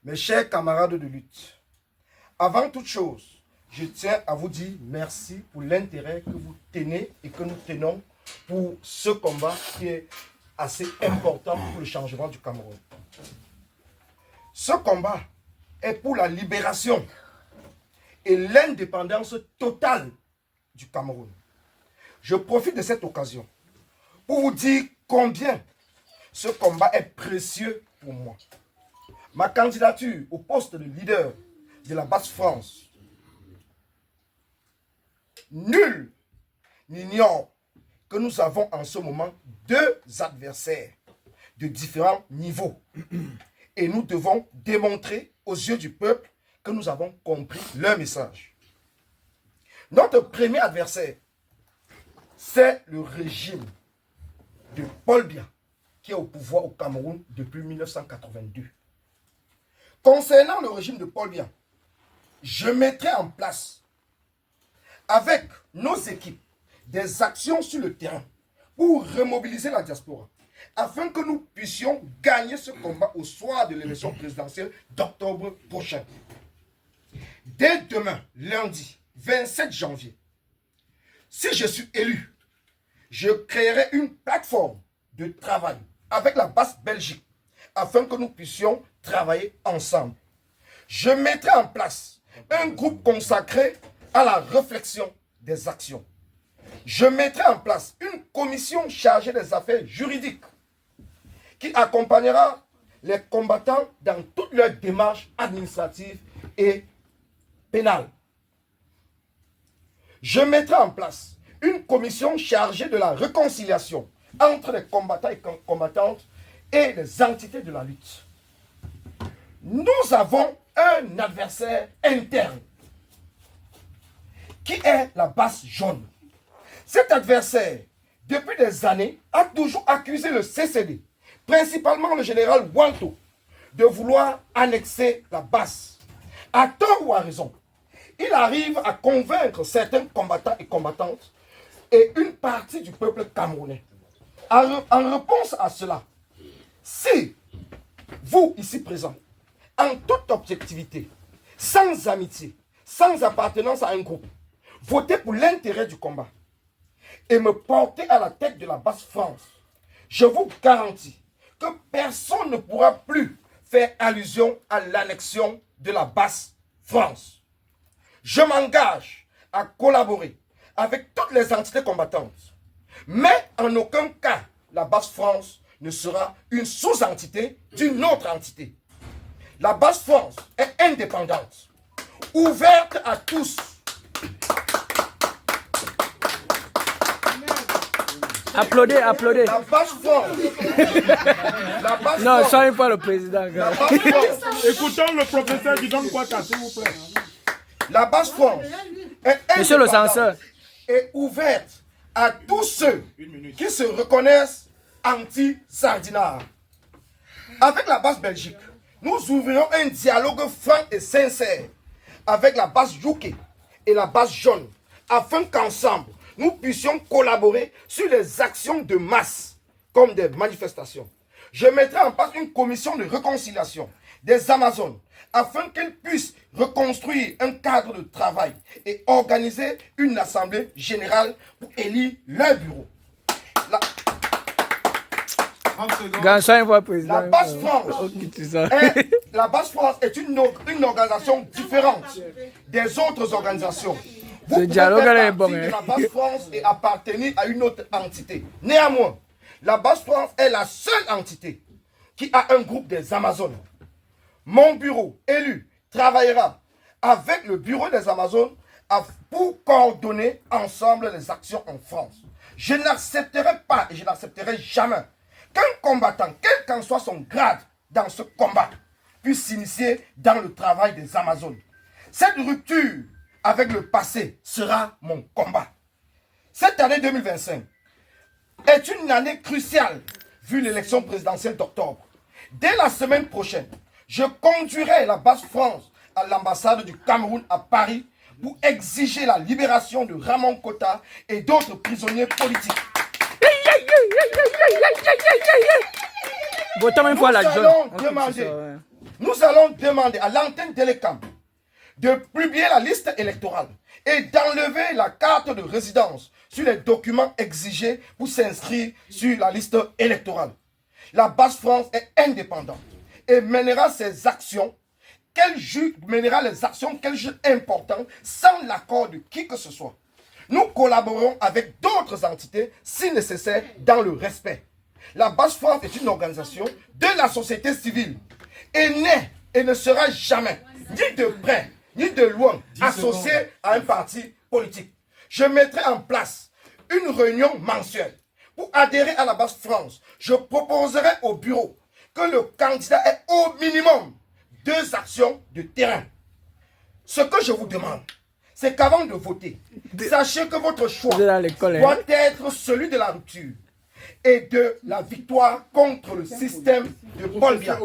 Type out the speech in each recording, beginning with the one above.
Mes chers camarades de lutte, avant toute chose, je tiens à vous dire merci pour l'intérêt que vous tenez et que nous tenons pour ce combat qui est assez important pour le changement du Cameroun. Ce combat est pour la libération et l'indépendance totale du Cameroun. Je profite de cette occasion pour vous dire combien ce combat est précieux pour moi. Ma candidature au poste de leader de la Basse-France, nul n'ignore que nous avons en ce moment deux adversaires de différents niveaux. Et nous devons démontrer aux yeux du peuple que nous avons compris leur message. Notre premier adversaire, c'est le régime de Paul Biya, qui est au pouvoir au Cameroun depuis 1982. Concernant le régime de Paul Biya, je mettrai en place, avec nos équipes, des actions sur le terrain pour remobiliser la diaspora, afin que nous puissions gagner ce combat au soir de l'élection présidentielle d'octobre prochain. Dès demain, lundi 27 janvier, si je suis élu, je créerai une plateforme de travail avec la Basse-Belgique afin que nous puissions travailler ensemble. Je mettrai en place un groupe consacré à la réflexion des actions. Je mettrai en place une commission chargée des affaires juridiques qui accompagnera les combattants dans toutes leurs démarches administratives et pénales. Je mettrai en place une commission chargée de la réconciliation entre les combattants et combattantes et les entités de la lutte. Nous avons un adversaire interne qui est la Basse Jaune. Cet adversaire, depuis des années, a toujours accusé le CCD, principalement le général Wanto, de vouloir annexer la Basse. À tort ou à raison, il arrive à convaincre certains combattants et combattantes et une partie du peuple camerounais. En réponse à cela, si vous, ici présents, en toute objectivité, sans amitié, sans appartenance à un groupe, votez pour l'intérêt du combat et me portez à la tête de la Basse-France, je vous garantis que personne ne pourra plus faire allusion à l'annexion de la Basse-France. Je m'engage à collaborer avec toutes les entités combattantes, mais en aucun cas la Basse-France ne sera une sous-entité d'une autre entité. La Basse-France est indépendante, ouverte à tous. Applaudez, applaudez. La Basse-France. Non, soyez pas le président. Écoutons le professeur Didon Kwaka, s'il vous plaît. La Basse-France est Monsieur le censeur et ouverte à tous ceux qui se reconnaissent anti-sardinards. Avec la Basse-Belgique, nous ouvrirons un dialogue franc et sincère avec la Basse-Youké et la Basse-Jaune, afin qu'ensemble, nous puissions collaborer sur les actions de masse, comme des manifestations. Je mettrai en place une commission de réconciliation des Amazones, afin qu'elles puissent reconstruire un cadre de travail et organiser une assemblée générale pour élire leur bureau. La Basse-France est une organisation différente des autres organisations. Vous pouvez faire partie de la Basse-France et appartenir à une autre entité. Néanmoins, la Basse-France est la seule entité qui a un groupe des Amazones. Mon bureau élu travaillera avec le bureau des Amazones pour coordonner ensemble les actions en France. Je n'accepterai pas et je n'accepterai jamais qu'un combattant, quel qu'en soit son grade dans ce combat, puisse s'initier dans le travail des Amazones. Cette rupture avec le passé sera mon combat. Cette année 2025 est une année cruciale vu l'élection présidentielle d'octobre. Dès la semaine prochaine, je conduirai la Basse-France à l'ambassade du Cameroun à Paris pour exiger la libération de Ramon Kota et d'autres prisonniers politiques. Nous allons demander nous allons demander à l'antenne Télécom de publier la liste électorale et d'enlever la carte de résidence sur les documents exigés pour s'inscrire sur la liste électorale. La Basse France est indépendante et mènera ses actions qu'elle juge importantes sans l'accord de qui que ce soit. Nous collaborerons avec d'autres entités si nécessaire dans le respect. La Basse France est une organisation de la société civile et n'est et ne sera jamais, ni de près, ni de loin, associée à un parti politique. Je mettrai en place une réunion mensuelle pour adhérer à la Basse France. Je proposerai au bureau que le candidat ait au minimum 2 actions de terrain. Ce que je vous demande, c'est qu'avant de voter, sachez que votre choix doit être celui de la rupture et de la victoire contre le système de Paul Biya.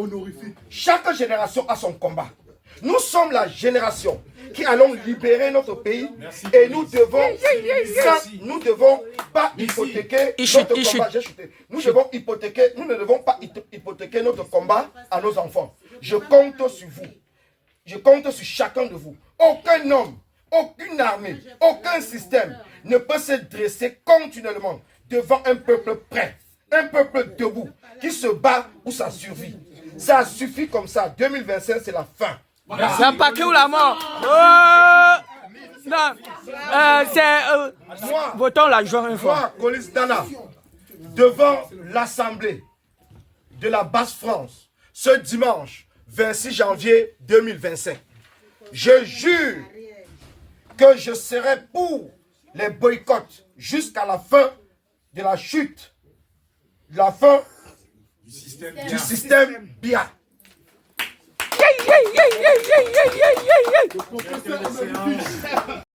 Chaque génération a son combat. Nous sommes la génération qui allons libérer notre pays et nous devons pas hypothéquer notre combat. Nous ne devons pas hypothéquer notre combat à nos enfants. Je compte sur vous. Je compte sur chacun de vous. Aucun homme, aucune armée, aucun système ne peut se dresser continuellement devant un peuple prêt, un peuple debout qui se bat pour sa survie. Ça suffit comme ça. 2025, c'est la fin. C'est un paquet ou la mort? Non, votons la joie une fois. Moi, Colis Dana, devant l'Assemblée de la Basse France, ce dimanche 26 janvier 2025, je jure que je serai pour les boycotts jusqu'à la fin de la chute, la fin du système Biya.